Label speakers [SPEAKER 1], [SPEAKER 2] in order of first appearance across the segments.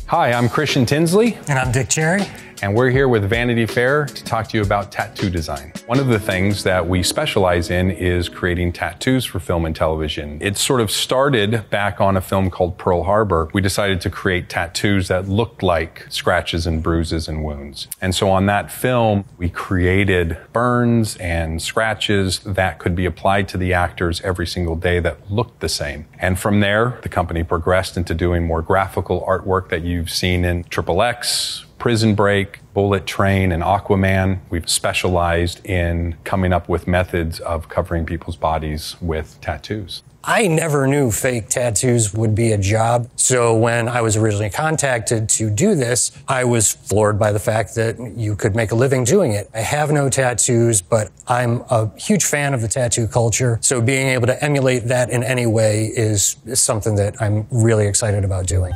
[SPEAKER 1] Hi, I'm Christien Tinsley.
[SPEAKER 2] And I'm Dick Cherry.
[SPEAKER 1] And we're here with Vanity Fair to talk to you about tattoo design. One of the things that we specialize in is creating tattoos for film and television. It sort of started back on a film called Pearl Harbor. We decided to create tattoos that looked like scratches and bruises and wounds. And so on that film, we created burns and scratches that could be applied to the actors every single day that looked the same. And from there, the company progressed into doing more graphical artwork that you've seen in XXX, Prison Break, Bullet Train, and Aquaman. We've specialized in coming up with methods of covering people's bodies with tattoos.
[SPEAKER 2] I never knew fake tattoos would be a job. So when I was originally contacted to do this, I was floored by the fact that you could make a living doing it. I have no tattoos, but I'm a huge fan of the tattoo culture. So being able to emulate that in any way is something that I'm really excited about doing.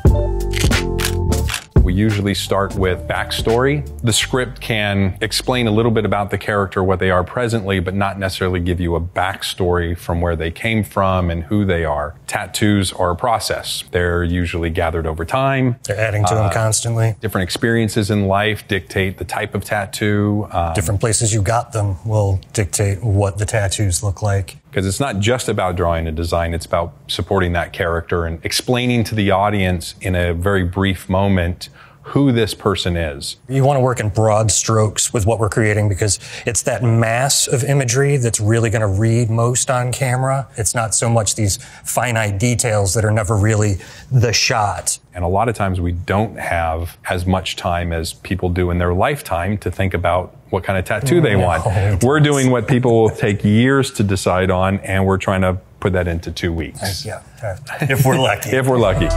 [SPEAKER 1] We usually start with backstory. The script can explain a little bit about the character, what they are presently, but not necessarily give you a backstory from where they came from and who they are. Tattoos are a process. They're usually gathered over time.
[SPEAKER 2] They're adding to them constantly.
[SPEAKER 1] Different experiences in life dictate the type of tattoo.
[SPEAKER 2] Different places you got them will dictate what the tattoos look like.
[SPEAKER 1] Because it's not just about drawing a design, it's about supporting that character and explaining to the audience in a very brief moment who this person is.
[SPEAKER 2] You want to work in broad strokes with what we're creating because it's that mass of imagery that's really going to read most on camera. It's not so much these finite details that are never really the shot.
[SPEAKER 1] And a lot of times we don't have as much time as people do in their lifetime to think about what kind of tattoo they want. We're doing what people will take years to decide on, and we're trying to put that into 2 weeks.
[SPEAKER 2] Yeah, if we're lucky.
[SPEAKER 1] If we're lucky.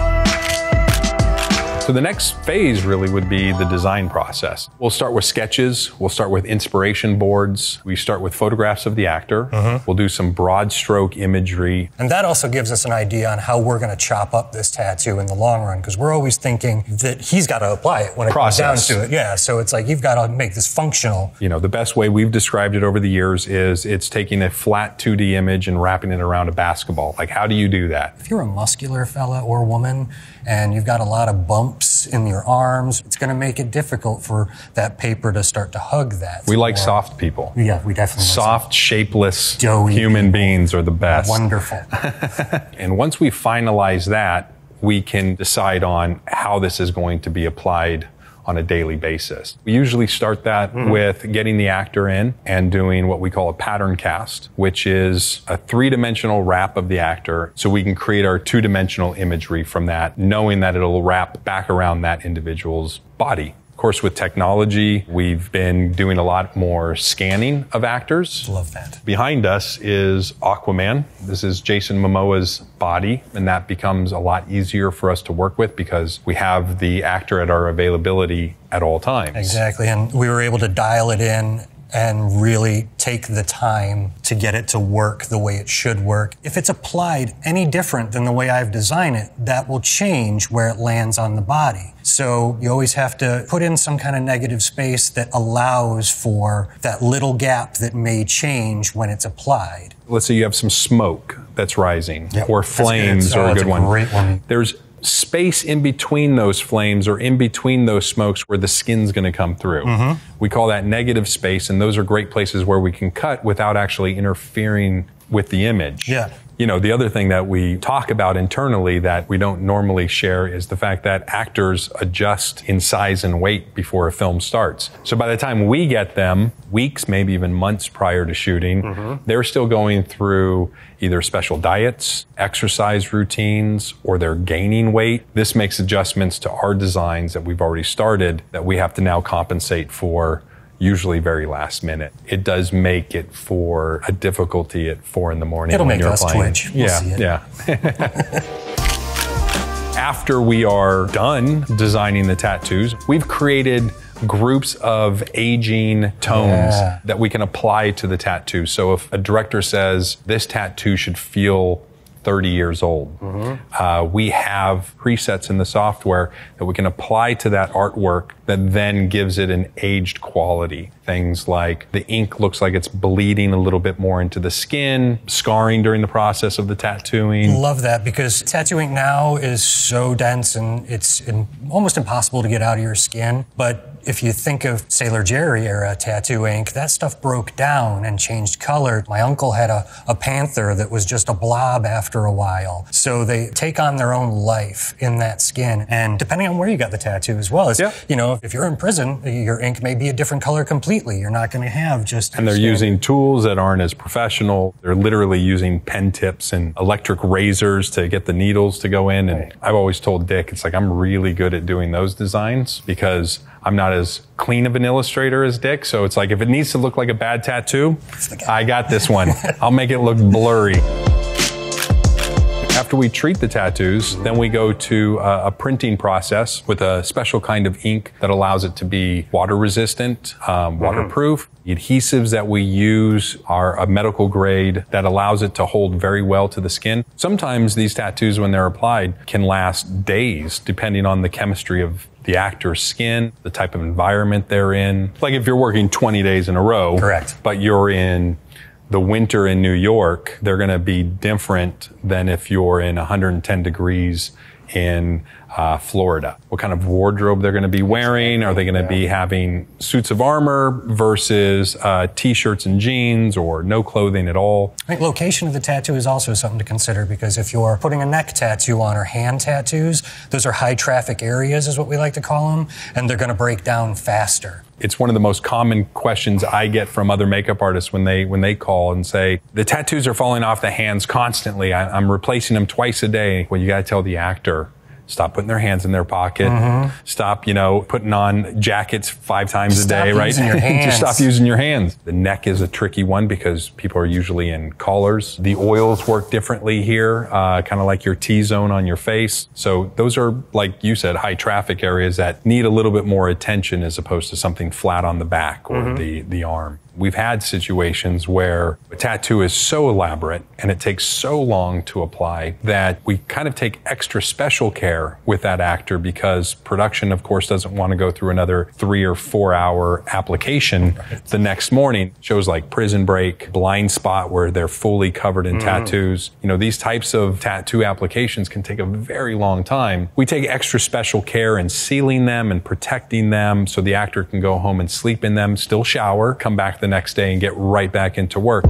[SPEAKER 1] So the next phase really would be the design process. We'll start with sketches. We'll start with inspiration boards. We start with photographs of the actor. We'll do some broad stroke imagery.
[SPEAKER 2] And that also gives us an idea on how we're going to chop up this tattoo in the long run, because we're always thinking that he's got to apply it when it comes down to it. Yeah, so it's like you've got to make this functional.
[SPEAKER 1] You know, the best way we've described it over the years is it's taking a flat 2D image and wrapping it around a basketball. Like, how do you do that?
[SPEAKER 2] If you're a muscular fella or woman and you've got a lot of bumps in your arms, it's going to make it difficult for that paper to start to hug that.
[SPEAKER 1] We like soft people.
[SPEAKER 2] Yeah, we definitely
[SPEAKER 1] soft, shapeless
[SPEAKER 2] doughy
[SPEAKER 1] human beings are the best.
[SPEAKER 2] Wonderful.
[SPEAKER 1] And once we finalize that, we can decide on how this is going to be applied on a daily basis. We usually start that with getting the actor in and doing what we call a pattern cast, which is a 3-dimensional wrap of the actor so we can create our 2-dimensional imagery from that, knowing that it'll wrap back around that individual's body. Of course, with technology, we've been doing a lot more scanning of actors.
[SPEAKER 2] Love that.
[SPEAKER 1] Behind us is Aquaman. This is Jason Momoa's body, and that becomes a lot easier for us to work with because we have the actor at our availability at all times.
[SPEAKER 2] Exactly, and we were able to dial it in and really take the time to get it to work the way it should work. If it's applied any different than the way I've designed it, that will change where it lands on the body. So you always have to put in some kind of negative space that allows for that little gap that may change when it's applied.
[SPEAKER 1] Let's say you have some smoke that's rising, or flames are a good one.
[SPEAKER 2] Great one.
[SPEAKER 1] There's space in between those flames or in between those smokes where the skin's going to come through. We call that negative space, and those are great places where we can cut without actually interfering with the image.
[SPEAKER 2] Yeah.
[SPEAKER 1] You know, the other thing that we talk about internally that we don't normally share is the fact that actors adjust in size and weight before a film starts. So by the time we get them, weeks, maybe even months prior to shooting, they're still going through either special diets, exercise routines, or they're gaining weight. This makes adjustments to our designs that we've already started that we have to now compensate for, usually very last minute. It does make it for a difficulty at 4 in the morning.
[SPEAKER 2] It'll
[SPEAKER 1] when
[SPEAKER 2] make
[SPEAKER 1] you're
[SPEAKER 2] us
[SPEAKER 1] playing.
[SPEAKER 2] twitch. We'll see it.
[SPEAKER 1] Yeah. After we are done designing the tattoos, we've created groups of aging tones that we can apply to the tattoo. So if a director says this tattoo should feel 30 years old. We have presets in the software that we can apply to that artwork that then gives it an aged quality. Things like the ink looks like it's bleeding a little bit more into the skin, scarring during the process of the tattooing.
[SPEAKER 2] Love that, because tattoo ink now is so dense and it's almost impossible to get out of your skin. But if you think of Sailor Jerry era tattoo ink, that stuff broke down and changed color. My uncle had a panther that was just a blob after a while. So they take on their own life in that skin. And depending on where you got the tattoo as well, you know, if you're in prison, your ink may be a different color completely. You're not going to have just...
[SPEAKER 1] And they're using tools that aren't as professional. They're literally using pen tips and electric razors to get the needles to go in. And I've always told Dick, it's like, I'm really good at doing those designs because I'm not as clean of an illustrator as Dick. So it's like, if it needs to look like a bad tattoo, I got this one. I'll make it look blurry. After we treat the tattoos, then we go to a printing process with a special kind of ink that allows it to be water resistant, waterproof. The adhesives that we use are a medical grade that allows it to hold very well to the skin. Sometimes these tattoos, when they're applied, can last days, depending on the chemistry of the actor's skin, the type of environment they're in. Like if you're working 20 days in a row,
[SPEAKER 2] correct,
[SPEAKER 1] but you're in the winter in New York, they're going to be different than if you're in 110 degrees in Florida. What kind of wardrobe they're going to be wearing? Are they going to be having suits of armor versus t-shirts and jeans, or no clothing at all?
[SPEAKER 2] I think location of the tattoo is also something to consider, because if you're putting a neck tattoo on or hand tattoos, those are high traffic areas is what we like to call them, and they're going to break down faster.
[SPEAKER 1] It's one of the most common questions I get from other makeup artists when they call and say, the tattoos are falling off the hands constantly. I'm replacing them twice a day. Well, you got to tell the actor, stop putting their hands in their pocket. Stop, putting on jackets 5 times a day, right? Just stop using your hands. The neck is a tricky one because people are usually in collars. The oils work differently here, kind of like your T-zone on your face. So those are, like you said, high traffic areas that need a little bit more attention as opposed to something flat on the back or the arm. We've had situations where a tattoo is so elaborate and it takes so long to apply that we kind of take extra special care with that actor, because production, of course, doesn't want to go through another 3 or 4 hour application the next morning. Shows like Prison Break, Blind Spot, where they're fully covered in tattoos. These types of tattoo applications can take a very long time. We take extra special care in sealing them and protecting them so the actor can go home and sleep in them, still shower, come back the next day and get right back into work.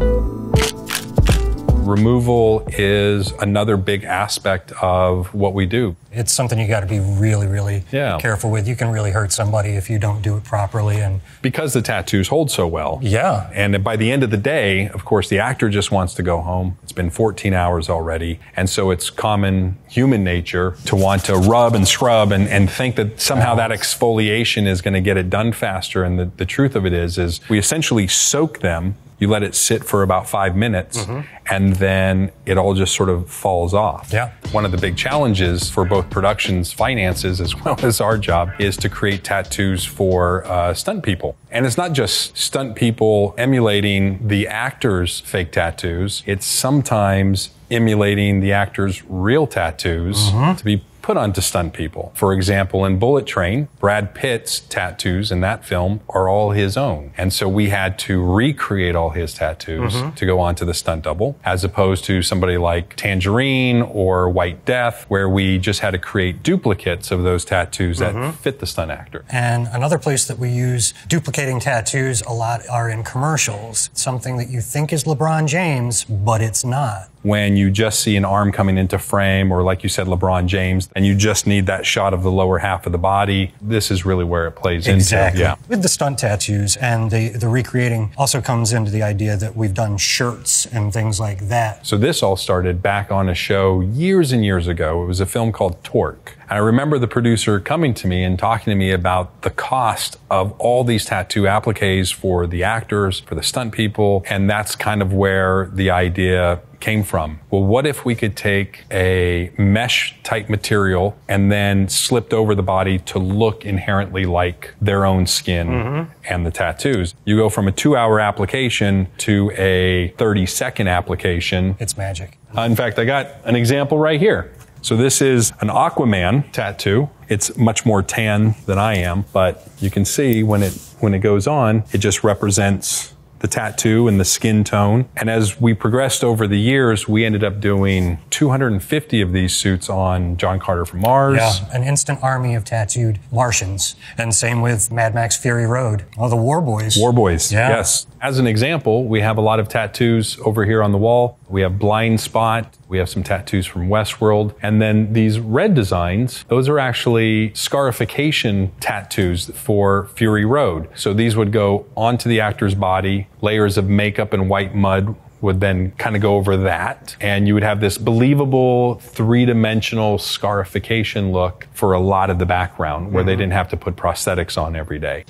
[SPEAKER 1] Removal is another big aspect of what we do.
[SPEAKER 2] It's something you got to be really, really careful with. You can really hurt somebody if you don't do it properly. And
[SPEAKER 1] because the tattoos hold so well.
[SPEAKER 2] Yeah.
[SPEAKER 1] And by the end of the day, of course, the actor just wants to go home. It's been 14 hours already. And so it's common human nature to want to rub and scrub and think that somehow that exfoliation is going to get it done faster. And the truth of it is we essentially soak them. You let it sit for about 5 minutes, and then it all just sort of falls off.
[SPEAKER 2] Yeah.
[SPEAKER 1] One of the big challenges for both productions' finances as well as our job is to create tattoos for stunt people. And it's not just stunt people emulating the actors' fake tattoos. It's sometimes emulating the actors' real tattoos to be put onto stunt people. For example, in Bullet Train, Brad Pitt's tattoos in that film are all his own. And so we had to recreate all his tattoos to go onto the stunt double, as opposed to somebody like Tangerine or White Death, where we just had to create duplicates of those tattoos that fit the stunt actor.
[SPEAKER 2] And another place that we use duplicating tattoos a lot are in commercials. Something that you think is LeBron James, but it's not.
[SPEAKER 1] When you just see an arm coming into frame, or like you said, LeBron James, and you just need that shot of the lower half of the body, this is really where it plays into. Yeah.
[SPEAKER 2] With the stunt tattoos and the recreating also comes into the idea that we've done shirts and things like that.
[SPEAKER 1] So this all started back on a show years and years ago. It was a film called Torque. And I remember the producer coming to me and talking to me about the cost of all these tattoo appliques for the actors, for the stunt people, and that's kind of where the idea came from. Well, what if we could take a mesh type material and then slipped over the body to look inherently like their own skin and the tattoos? You go from a 2-hour application to a 30-second application.
[SPEAKER 2] It's magic.
[SPEAKER 1] In fact, I got an example right here. So this is an Aquaman tattoo. It's much more tan than I am, but you can see when it goes on, it just represents the tattoo and the skin tone. And as we progressed over the years, we ended up doing 250 of these suits on John Carter from Mars.
[SPEAKER 2] Yeah, an instant army of tattooed Martians. And same with Mad Max Fury Road. Oh, the War Boys.
[SPEAKER 1] War Boys,
[SPEAKER 2] yeah.
[SPEAKER 1] Yes. As an example, we have a lot of tattoos over here on the wall. We have Blind Spot. We have some tattoos from Westworld. And then these red designs, those are actually scarification tattoos for Fury Road. So these would go onto the actor's body. Layers of makeup and white mud would then kind of go over that. And you would have this believable three-dimensional scarification look for a lot of the background where they didn't have to put prosthetics on every day.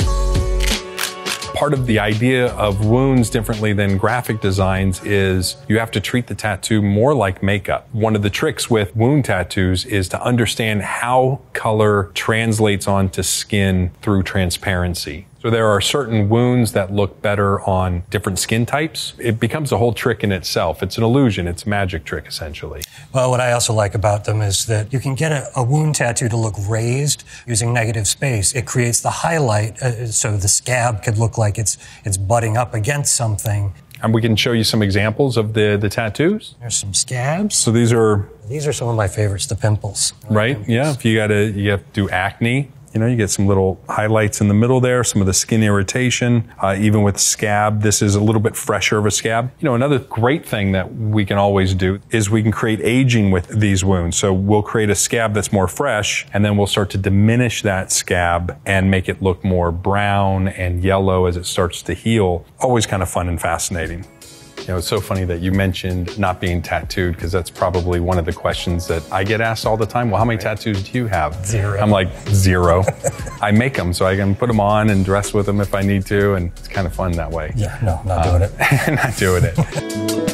[SPEAKER 1] Part of the idea of wounds differently than graphic designs is you have to treat the tattoo more like makeup. One of the tricks with wound tattoos is to understand how color translates onto skin through transparency. So there are certain wounds that look better on different skin types. It becomes a whole trick in itself. It's an illusion. It's a magic trick, essentially.
[SPEAKER 2] Well, what I also like about them is that you can get a wound tattoo to look raised using negative space. It creates the highlight so the scab could look like it's butting up against something.
[SPEAKER 1] And we can show you some examples of the tattoos.
[SPEAKER 2] There's some scabs.
[SPEAKER 1] So these are
[SPEAKER 2] some of my favorites, the pimples.
[SPEAKER 1] Right, yeah. If you have to do acne. You know, you get some little highlights in the middle there, some of the skin irritation, even with scab. This is a little bit fresher of a scab. You know, another great thing that we can always do is we can create aging with these wounds. So we'll create a scab that's more fresh, and then we'll start to diminish that scab and make it look more brown and yellow as it starts to heal. Always kind of fun and fascinating. You know, it's so funny that you mentioned not being tattooed, because that's probably one of the questions that I get asked all the time. Well, how many tattoos do you have?
[SPEAKER 2] 0.
[SPEAKER 1] I'm like, 0. I make them so I can put them on and dress with them if I need to, and it's kind of fun that way.
[SPEAKER 2] Yeah, no, not doing it.
[SPEAKER 1] Not doing it.